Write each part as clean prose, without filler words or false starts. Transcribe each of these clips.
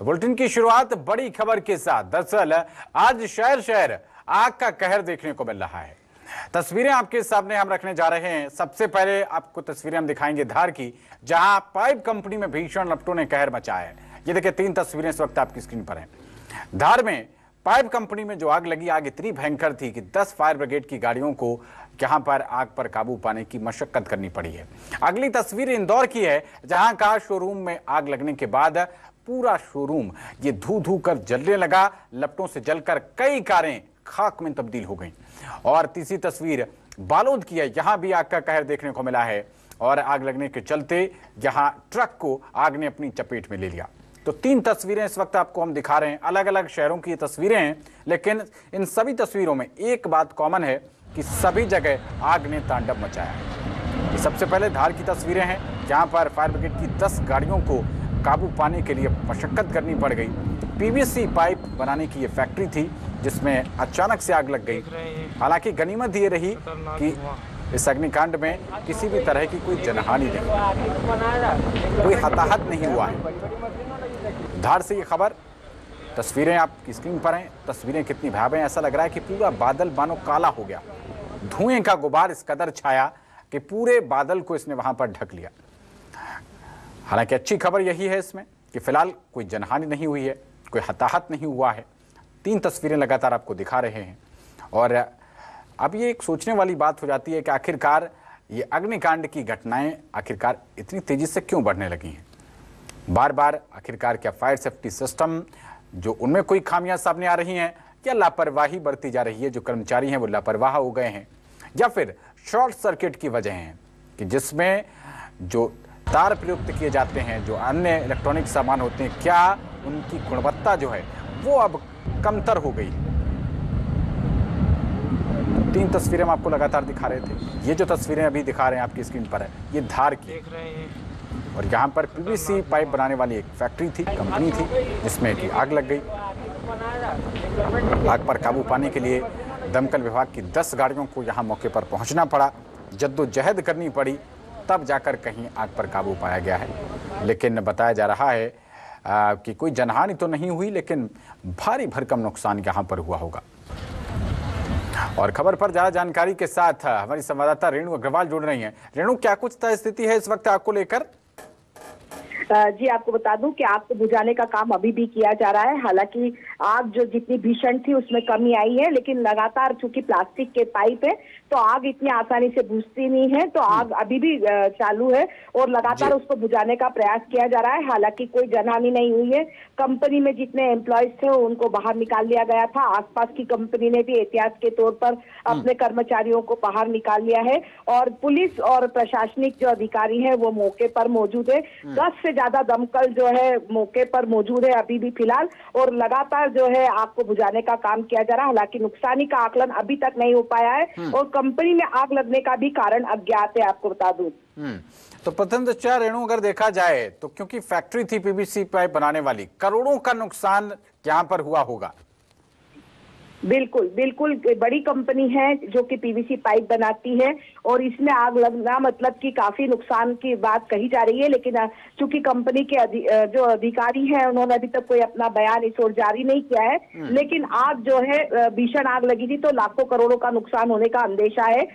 तो बुलेटिन की शुरुआत बड़ी खबर के साथ। दरअसल आज शहर शहर आग का कहर देखने को मिल रहा है। तस्वीरें आपके सामने हम रखने जा रहे हैं। सबसे पहले आपको तस्वीरें हम दिखाएंगे धार की, जहां पाइप कंपनी में भीषण लपटों ने कहर मचाया है। ये देखिए 3 तस्वीरें इस वक्त आपकी स्क्रीन पर हैं। धार में पाइप कंपनी में जो आग लगी, आग इतनी भयंकर थी कि 10 फायर ब्रिगेड की गाड़ियों को यहां पर आग पर काबू पाने की मशक्कत करनी पड़ी है। अगली तस्वीर इंदौर की है, जहां कार शोरूम में आग लगने के बाद पूरा शोरूम ये धू धू कर जलने लगा। लपटों से जलकर कई कारें खाक में तब्दील हो गईं। और तीसरी तस्वीर बालोद की है, यहां भी आग का कहर देखने को मिला है और आग लगने के चलते यहां ट्रक को आग ने अपनी चपेट में ले लिया। तो 3 तस्वीरें इस वक्त आपको हम दिखा रहे हैं। अलग अलग शहरों की ये तस्वीरें हैं, लेकिन इन सभी तस्वीरों में एक बात कॉमन है कि सभी जगह आग ने तांडव मचाया है। सबसे पहले धार की तस्वीरें हैं, जहां पर फायर ब्रिगेड की 10 गाड़ियों को काबू पाने के लिए मशक्कत करनी पड़ गई। पीवीसी पाइप बनाने की ये फैक्ट्री थी, जिसमें अचानक से आग लग गई। हालांकि गनीमत ये रही कि इस अग्निकांड में किसी भी तरह की कोई जनहानि नहीं, कोई हताहत नहीं हुआ है। धार से ये खबर, तस्वीरें आपकी स्क्रीन पर हैं। तस्वीरें कितनी भयावह हैं, ऐसा लग रहा है कि पूरा बादल मानो काला हो गया। धुएं का गुबार इस कदर छाया कि पूरे बादल को इसने वहां पर ढक लिया। हालांकि अच्छी खबर यही है इसमें कि फिलहाल कोई जनहानि नहीं हुई है, कोई हताहत नहीं हुआ है। 3 तस्वीरें लगातार आपको दिखा रहे हैं। और अब ये एक सोचने वाली बात हो जाती है कि आखिरकार ये अग्निकांड की घटनाएं आखिरकार इतनी तेजी से क्यों बढ़ने लगी हैं। बार बार आखिरकार क्या फायर सेफ्टी सिस्टम जो उनमें कोई खामियां सामने आ रही हैं, या लापरवाही बरती जा रही है, जो कर्मचारी हैं वो लापरवाह हो गए हैं, या फिर शॉर्ट सर्किट की वजह है कि जिसमें जो तार प्रयुक्त किए जाते हैं, जो अन्य इलेक्ट्रॉनिक सामान होते हैं, क्या उनकी गुणवत्ता जो है वो अब कमतर हो गई। 3 तस्वीरें हम आपको लगातार दिखा रहे थे। ये जो तस्वीरें अभी दिखा रहे हैं आपकी स्क्रीन पर है, ये धार की देख रहे हैं। और यहाँ पर पीवीसी पाइप बनाने वाली एक फैक्ट्री थी, कंपनी थी, जिसमें कि आग लग गई। आग पर काबू पाने के लिए दमकल विभाग की 10 गाड़ियों को यहाँ मौके पर पहुँचना पड़ा, जद्दोजहद करनी पड़ी, तब जाकर कहीं आग पर काबू पाया गया है। लेकिन बताया जा रहा है कि कोई जनहानि तो नहीं हुई, लेकिन भारी भरकम नुकसान यहाँ पर हुआ होगा। और खबर पर ज्यादा जानकारी के साथ हमारी संवाददाता रेणु अग्रवाल जुड़ रही हैं। रेणु, क्या कुछ स्थिति है इस वक्त आग को लेकर? जी, आपको बता दूं कि आग को बुझाने का काम अभी भी किया जा रहा है। हालांकि आग जो जितनी भीषण थी उसमें कमी आई है, लेकिन लगातार चूंकि प्लास्टिक के पाइप है तो आग इतनी आसानी से बुझती नहीं है। तो आग अभी भी चालू है और लगातार उसको बुझाने का प्रयास किया जा रहा है। हालांकि कोई जनहानि नहीं हुई है। कंपनी में जितने एम्प्लॉयज थे उनको बाहर निकाल लिया गया था। आसपास की कंपनी ने भी एहतियात के तौर पर अपने कर्मचारियों को बाहर निकाल लिया है और पुलिस और प्रशासनिक जो अधिकारी है वो मौके पर मौजूद है। 10 से ज्यादा दमकल जो है मौके पर मौजूद है अभी भी फिलहाल, और लगातार जो है आग को बुझाने का काम किया जा रहा है। हालांकि नुकसानी का आकलन अभी तक नहीं हो पाया है और कंपनी में आग लगने का भी कारण अज्ञात है, आपको बता दूं। तो प्रथम दृष्टया रेणु, अगर देखा जाए तो क्योंकि फैक्ट्री थी पीवीसी पाइप बनाने वाली, करोड़ों का नुकसान यहाँ पर हुआ होगा। बिल्कुल बिल्कुल, बड़ी कंपनी है जो कि पीवीसी पाइप बनाती है और इसमें आग लगना मतलब कि काफी नुकसान की बात कही जा रही है। लेकिन चूंकि कंपनी के जो अधिकारी हैं उन्होंने अभी तक कोई अपना बयान इस ओर जारी नहीं किया है। लेकिन आग जो है भीषण आग लगी थी तो लाखों करोड़ों का नुकसान होने का अंदेशा है।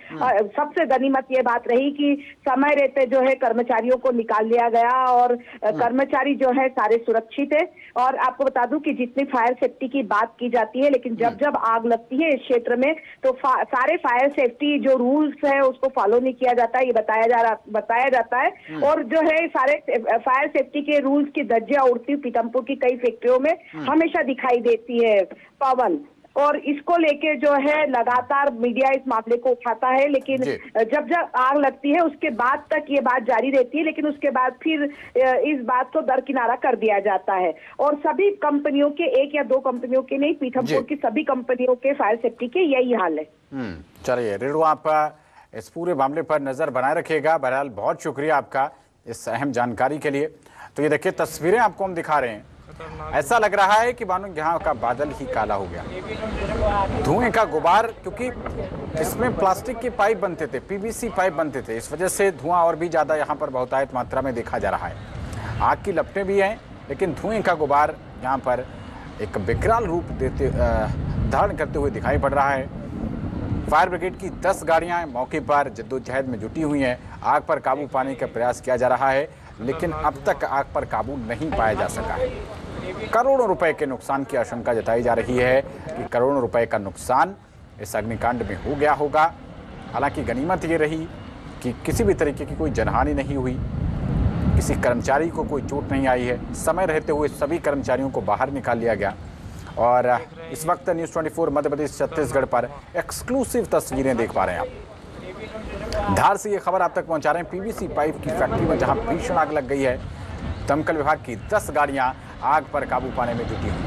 सबसे गनीमत ये बात रही कि समय रहते जो है कर्मचारियों को निकाल लिया गया और कर्मचारी जो है सारे सुरक्षित है। और आपको बता दूं कि जितनी फायर सेफ्टी की बात की जाती है, लेकिन जब आग लगती है इस क्षेत्र में तो सारे फायर सेफ्टी जो रूल्स है उसको फॉलो नहीं किया जाता है, ये बताया जाता है। और जो है सारे फायर सेफ्टी के रूल्स की धज्जियां उड़ती पीतमपुर की कई फैक्ट्रियों में हमेशा दिखाई देती है, पवन। और इसको लेके जो है लगातार मीडिया इस मामले को उठाता है, लेकिन जब आग लगती है उसके बाद तक ये बात जारी रहती है, लेकिन उसके बाद फिर इस बात को दरकिनारा कर दिया जाता है। और सभी कंपनियों के, 1 या 2 कंपनियों के नहीं, पीथमपुर की सभी कंपनियों के फायर सेफ्टी के यही हाल है। चलिए रेणु, आप इस पूरे मामले पर नजर बनाए रखिएगा। बहरहाल बहुत शुक्रिया आपका इस अहम जानकारी के लिए। तो ये देखिए तस्वीरें आपको हम दिखा रहे हैं, ऐसा लग रहा है कि मानो यहाँ का बादल ही काला हो गया। धुएं का गुबार, क्योंकि इसमें प्लास्टिक के पाइप बनते थे, पीवीसी पाइप बनते थे, इस वजह से धुआं और भी ज्यादा यहाँ पर बहुतायत मात्रा में देखा जा रहा है। आग की लपटें भी हैं लेकिन धुएं का गुबार यहाँ पर एक विकराल रूप धारण करते हुए दिखाई पड़ रहा है। फायर ब्रिगेड की 10 गाड़ियां मौके पर जद्दोजहद में जुटी हुई हैं। आग पर काबू पाने का प्रयास किया जा रहा है, लेकिन अब तक आग पर काबू नहीं पाया जा सका है। करोड़ों रुपए के नुकसान की आशंका जताई जा रही है कि करोड़ों रुपए का नुकसान इस अग्निकांड में हो गया होगा। हालांकि गनीमत ये रही कि किसी भी तरीके की कोई जनहानि नहीं हुई, किसी कर्मचारी को कोई चोट नहीं आई है। समय रहते हुए सभी कर्मचारियों को बाहर निकाल लिया गया। और इस वक्त न्यूज़ 24 मध्य प्रदेश छत्तीसगढ़ पर एक्सक्लूसिव तस्वीरें देख पा रहे हैं आप। धार से ये खबर आप तक पहुंचा रहे हैं। पीवीसी पाइप की फैक्ट्री में जहां भीषण आग लग गई है। दमकल विभाग की 10 गाड़ियां आग पर काबू पाने में जुटी हुई।